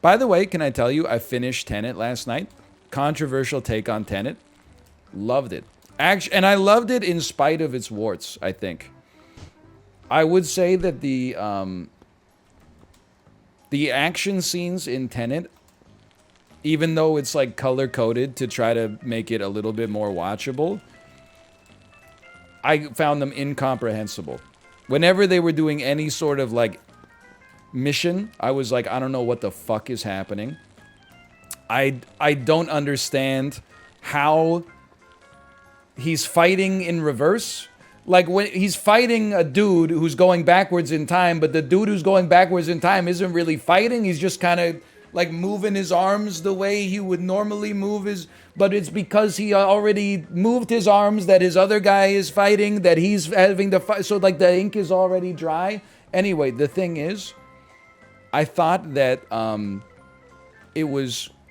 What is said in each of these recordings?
By the way, can I tell you, I finished Tenet last night. Controversial take on Tenet. Loved it. Actually, and I loved it in spite of its warts, I think. I would say that the action scenes in Tenet, even though it's like color-coded to try to make it a little bit more watchable, I found them incomprehensible. Whenever they were doing any sort of like mission, I was like, I don't know what the fuck is happening. I don't understand how he's fighting in reverse. Like, when he's fighting a dude who's going backwards in time, but the dude who's going backwards in time isn't really fighting. He's just kind of like moving his arms the way he would normally move his, but it's because he already moved his arms that his other guy is fighting, that he's having to fight. So like the ink is already dry. Anyway, the thing is, I thought that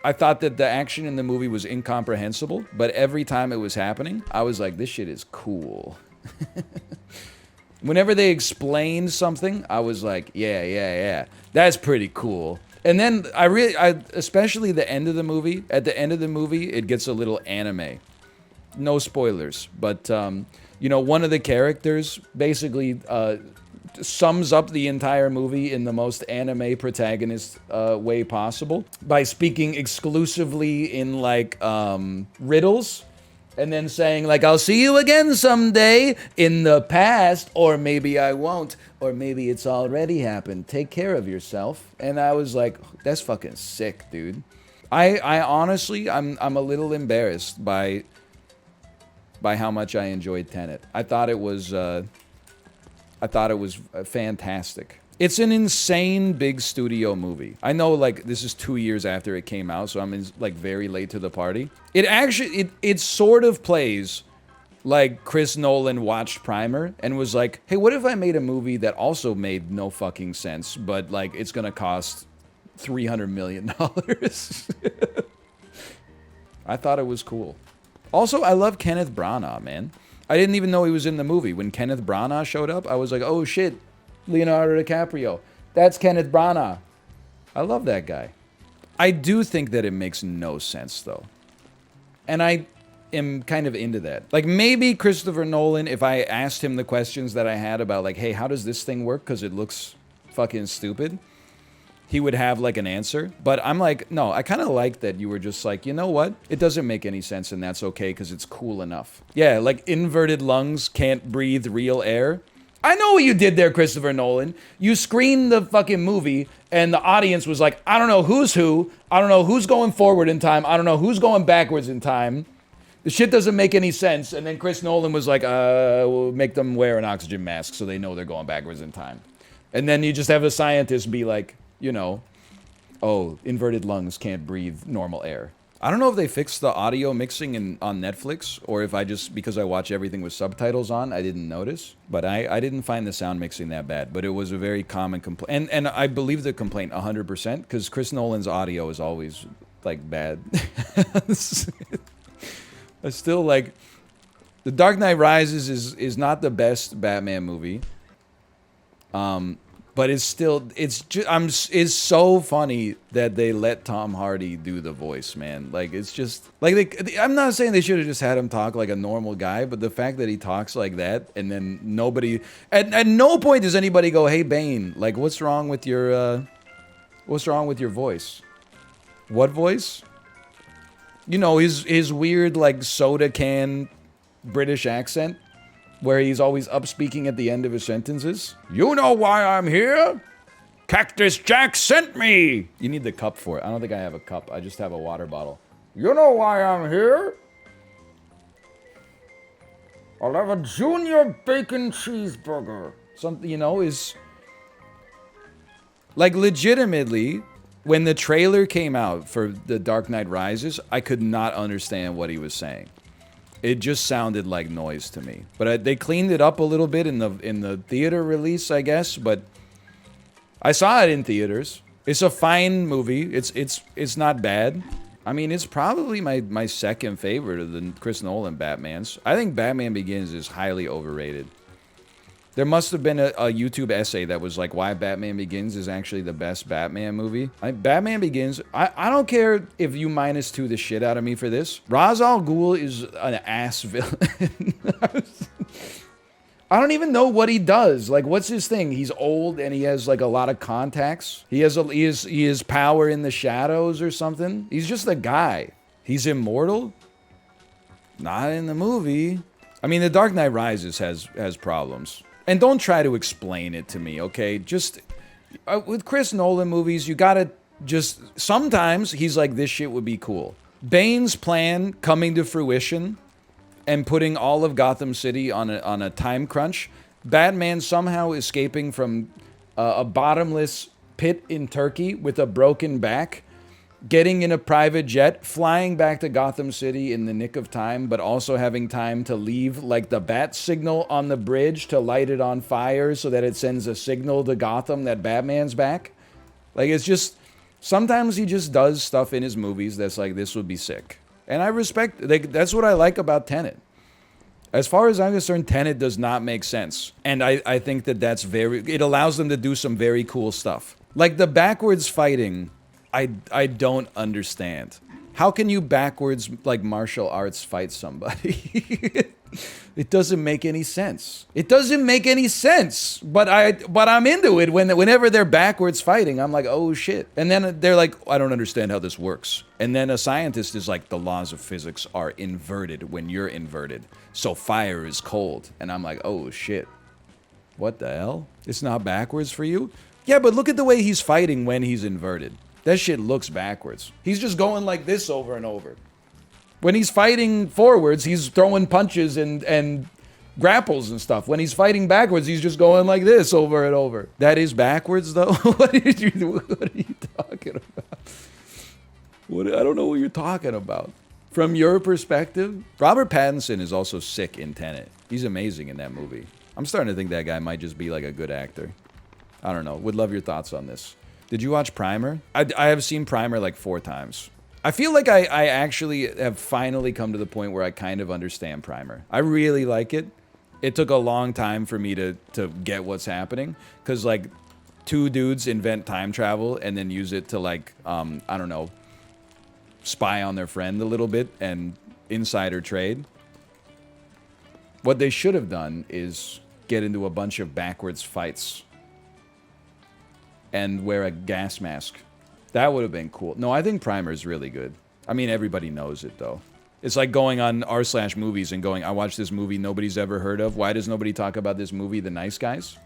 I thought that the action in the movie was incomprehensible, but every time it was happening, I was like, this shit is cool. Whenever they explained something, I was like, yeah, that's pretty cool. And then especially the end of the movie, at the end of the movie, it gets a little anime. No spoilers, but, you know, one of the characters basically sums up the entire movie in the most anime protagonist way possible by speaking exclusively in, like, riddles. And then saying, like, I'll see you again someday in the past, or maybe I won't, or maybe it's already happened. Take care of yourself. And I was like, that's fucking sick, dude. I honestly, I'm a little embarrassed by how much I enjoyed Tenet. I thought it was fantastic. It's an insane big studio movie. I know, like, this is 2 years after it came out, so I'm like very late to the party. It actually, it sort of plays like Chris Nolan watched Primer and was like, hey, what if I made a movie that also made no fucking sense, but like it's gonna cost $300 million? I thought it was cool. Also, I love Kenneth Branagh, man. I didn't even know he was in the movie. When Kenneth Branagh showed up, I was like, oh shit, Leonardo DiCaprio. That's Kenneth Branagh. I love that guy. I do think that it makes no sense, though. And I am kind of into that. Like, maybe Christopher Nolan, if I asked him the questions that I had about, like, hey, how does this thing work? Because it looks fucking stupid. He would have, like, an answer. But I'm like, no, I kind of like that you were just like, you know what? It doesn't make any sense, and that's okay, because it's cool enough. Yeah, like, inverted lungs can't breathe real air. I know what you did there, Christopher Nolan. You screened the fucking movie, and the audience was like, I don't know who's who. I don't know who's going forward in time. I don't know who's going backwards in time. The shit doesn't make any sense. And then Chris Nolan was like, we'll make them wear an oxygen mask so they know they're going backwards in time. And then you just have a scientist be like, you know, oh, inverted lungs can't breathe normal air. I don't know if they fixed the audio mixing on Netflix, or if I just, because I watch everything with subtitles on, I didn't notice. But I didn't find the sound mixing that bad. But it was a very common complaint. And I believe the complaint 100%, because Chris Nolan's audio is always, like, bad. I still, like, The Dark Knight Rises is not the best Batman movie. But it's still, it's so funny that they let Tom Hardy do the voice, man. Like, it's just, like, I'm not saying they should have just had him talk like a normal guy, but the fact that he talks like that, and then nobody, at no point does anybody go, hey, Bane, like, what's wrong with your voice? What voice? You know, his weird, like, soda can British accent, where he's always up-speaking at the end of his sentences. You know why I'm here? Cactus Jack sent me! You need the cup for it. I don't think I have a cup. I just have a water bottle. You know why I'm here? I'll have a junior bacon cheeseburger. Something, you know, is... Like, legitimately, when the trailer came out for The Dark Knight Rises, I could not understand what he was saying. It just sounded like noise to me. But they cleaned it up a little bit in the theater release, I guess. But I saw it in theaters. It's a fine movie. It's not bad. I mean, it's probably my second favorite of the Chris Nolan Batmans. I think Batman Begins is highly overrated. There must have been a YouTube essay that was like why Batman Begins is actually the best Batman movie. Batman Begins, I don't care if you -2 the shit out of me for this. Ra's al Ghul is an ass villain. I don't even know what he does. Like, what's his thing? He's old and he has like a lot of contacts. He has power in the shadows or something. He's just a guy. He's immortal? Not in the movie. I mean, The Dark Knight Rises has problems. And don't try to explain it to me, okay? Just, with Chris Nolan movies, you gotta just, sometimes he's like, this shit would be cool. Bane's plan coming to fruition and putting all of Gotham City on a time crunch. Batman somehow escaping from a bottomless pit in Turkey with a broken back. Getting in a private jet, flying back to Gotham City in the nick of time, but also having time to leave like the bat signal on the bridge to light it on fire so that it sends a signal to Gotham that Batman's back. Like, it's just, sometimes he just does stuff in his movies that's like, this would be sick. And I respect, like, that's what I like about Tenet. As far as I'm concerned, Tenet does not make sense. And I think that that's it allows them to do some very cool stuff. Like the backwards fighting, I don't understand. How can you backwards, like, martial arts fight somebody? It doesn't make any sense. It doesn't make any sense. But I'm into it whenever they're backwards fighting. I'm like, oh shit. And then they're like, I don't understand how this works. And then a scientist is like, the laws of physics are inverted when you're inverted. So fire is cold. And I'm like, oh shit. What the hell? It's not backwards for you? Yeah, but look at the way he's fighting when he's inverted. That shit looks backwards. He's just going like this over and over. When he's fighting forwards, he's throwing punches and grapples and stuff. When he's fighting backwards, he's just going like this over and over. That is backwards, though? What are you talking about? I don't know what you're talking about. From your perspective, Robert Pattinson is also sick in Tenet. He's amazing in that movie. I'm starting to think that guy might just be like a good actor. I don't know. Would love your thoughts on this. Did you watch Primer? I have seen Primer like 4 times. I feel like I actually have finally come to the point where I kind of understand Primer. I really like it. It took a long time for me to get what's happening. Because, like, 2 dudes invent time travel and then use it to, like, I don't know, spy on their friend a little bit and insider trade. What they should have done is get into a bunch of backwards fights and wear a gas mask. That would have been cool. No, I think Primer is really good. I mean, everybody knows it, though. It's like going on r/movies and going, I watched this movie nobody's ever heard of. Why does nobody talk about this movie, The Nice Guys?